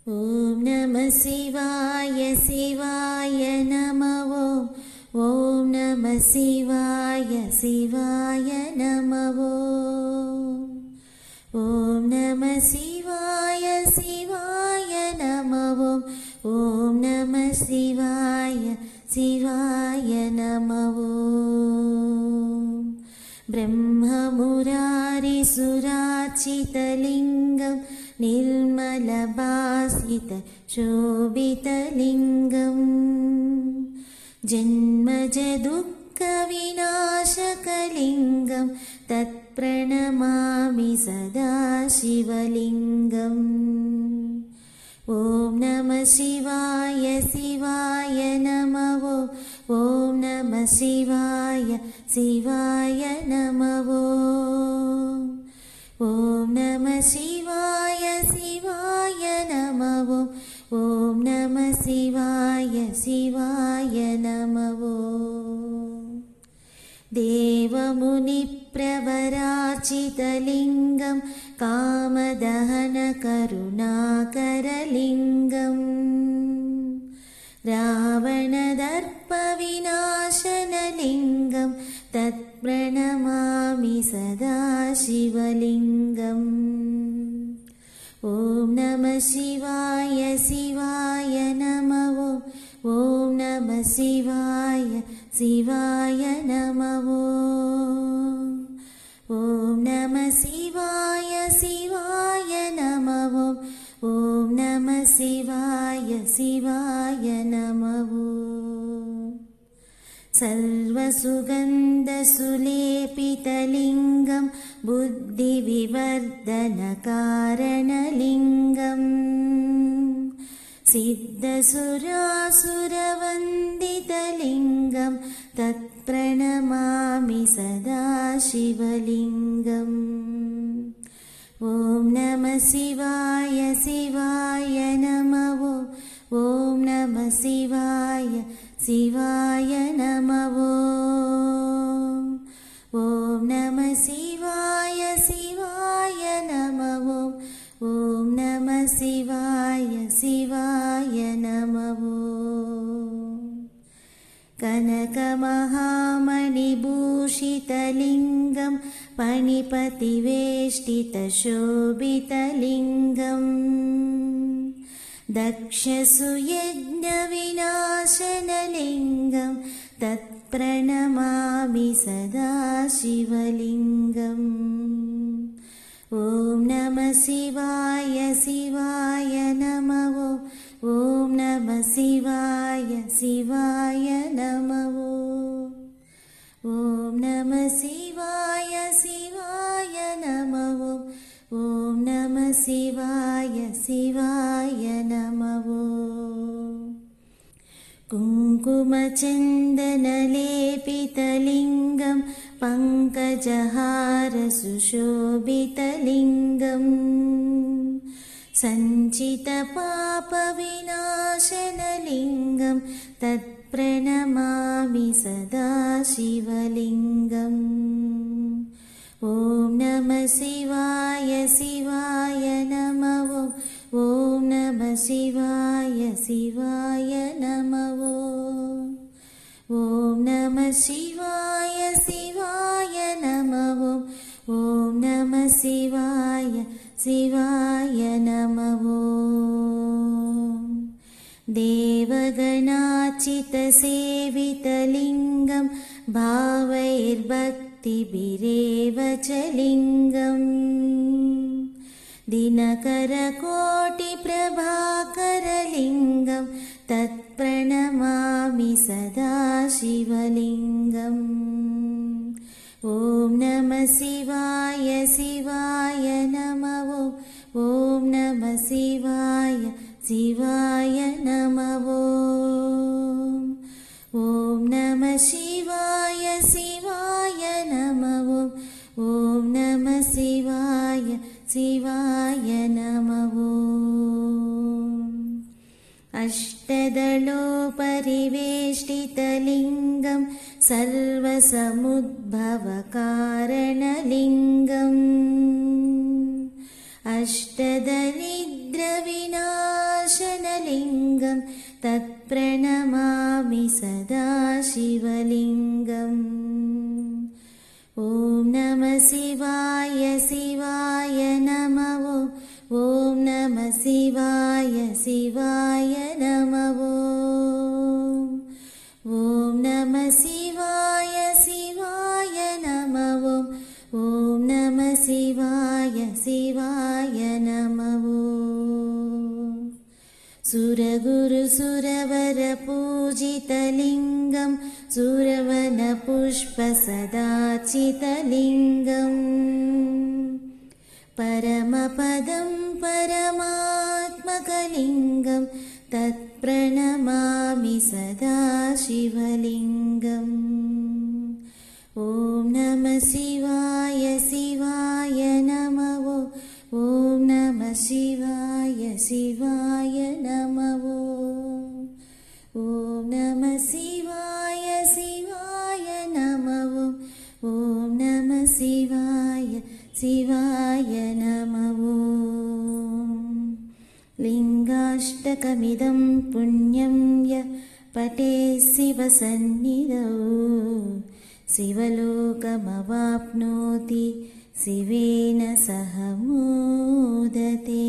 ॐ नमः शिवाय शिवाय नमः ॐ नमः शिवाय शिवाय नमः ॐ नमः शिवाय शिवाय नमः ॐ नमः शिवाय शिवाय नमः ब्रह्ममुरारिसुरार्चितलिङ्गं निर्मलभासितशोभितलिङ्गम् जन्मजदुःखविनाशकलिङ्गं तत्प्रणमामि सदा शिवलिङ्गम् ॐ नमः शिवाय शिवाय नमः ॐ नमः शिवाय शिवाय नमः ॐ नमः शिवाय शिवाय नमः ॐ नमः शिवाय शिवाय नमः देवमुनिप्रवरार्चितलिङ्गं कामदहनकरुणाकरलिङ्गम् रावणदर्पविनाशनलिङ्गं तत्प्रणमामि सदा शिवलिङ्गम् ॐ नमः शिवाय शिवाय नमः ॐ नमः शिवाय शिवाय नमः ॐ नमः शिवाय शिवाय नमः ॐ नमः शिवाय शिवाय नमः सर्वसुगन्धसुलेपितलिङ्गं बुद्धिविवर्धनकारणलिङ्गम् सिद्धसुरासुरवन्दितलिङ्गं तत्प्रणमामि सदा शिवलिङ्गम् ॐ नमः शिवाय शिवाय नमः ॐ नमः शिवाय शिवाय नमः ॐ नमः शिवाय शिवाय नमः ॐ नमः शिवाय शिवाय नमः कनकमहामणिभूषितलिङ्गं पणिपतिवेष्टितशोभितलिङ्गम् दक्षसुयज्ञविनाशनलिङ्गं तत्प्रणमामि सदा शिवलिङ्गम् ॐ नमः शिवाय शिवाय नमः ॐ नमः शिवाय शिवाय नमः ॐ नमः शिवाय शिवाय नमः ॐ नमः शिवाय शिवाय नमः कुङ्कुमचन्दनलेपितलिङ्गं पङ्कजहारसुशोभितलिङ्गम् सञ्चितपापविनाशनलिङ्गं तत्प्रणमामि सदा शिवलिङ्गम् ॐ नमः शिवाय शिवाय नमः ॐ नमः शिवाय शिवाय नमः ॐ नमः शिवाय शिवाय नमः ॐ नमः शिवाय शिवाय नमः देवगणार्चितसेवितलिङ्गं भावैर्भक्तिभिरेव च लिङ्गम् दिनकरकोटिप्रभाकरलिङ्गं तत्प्रणमामि सदा शिवलिङ्गम् ॐ नमः शिवाय शिवाय नमः ॐ नमः शिवाय शिवाय नमः ॐ नमः शिवाय शिवाय नमः ॐ नमः शिवाय शिवाय नमः अष्टदलोपरिवेष्टितलिङ्गं सर्वसमुद्भवकारणलिङ्गम् अष्टदरिद्रविनाशनलिङ्गं शिवलिङ्गं तत्प्रणमामि सदा शिवलिङ्गम् ॐ नमः शिवाय शिवाय नमः ॐ नमः शिवाय शिवाय नमः ॐ नमः शिवाय शिवाय नमः ॐ नमः शिवाय शिवाय नमः सुरगुरुसुरवरपूजितलिङ्गं सुरवनपुष्पसदाचितलिङ्गम् परमपदं परमात्मकलिङ्गं तत्प्रणमामि सदा शिवलिङ्गम् ॐ नमः शिवाय शिवाय नमः ॐ नमः शिवाय शिवाय नमः ॐ नमः शिवाय शिवाय नमः ॐ नमः शिवाय शिवाय नमः लिङ्गाष्टकमिदं पुण्यं यः पठेत् शिवसन्निधौ शिवलोकमवाप्नोति शिवेन सह मोदते।